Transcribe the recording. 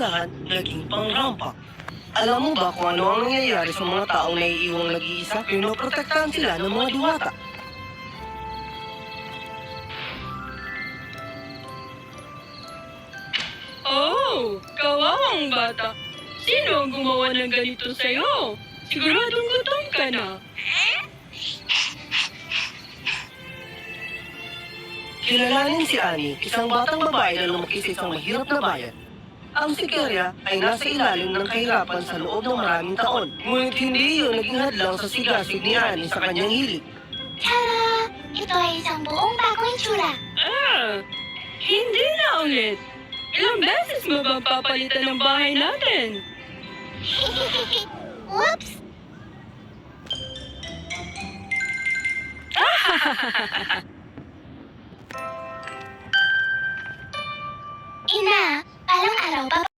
saan naging pangrampa. Alam mo ba kung ano ang nangyayari sa mga taong naiiwang nag-iisa? Pinoprotektahan sila ng mga diwata. Oh, kawawang bata. Sino ang gumawa ng ganito sa'yo? Siguradong gutom ka na. Kilalanin si Annie, isang batang babae na lumaki sa isang mahirap na bayan. Ang Sikerya ay nasa ilalim ng kahirapan sa loob ng maraming taon. Ngunit hindi iyon naging hadlang sa sigasig ni Annie sa kanyang hilig. Tara! Ito ay isang buong bagong itsura. Hindi na ulit. Ilang beses mo bang papalitan ng bahay natin? Whoops! Ina, palang araw pa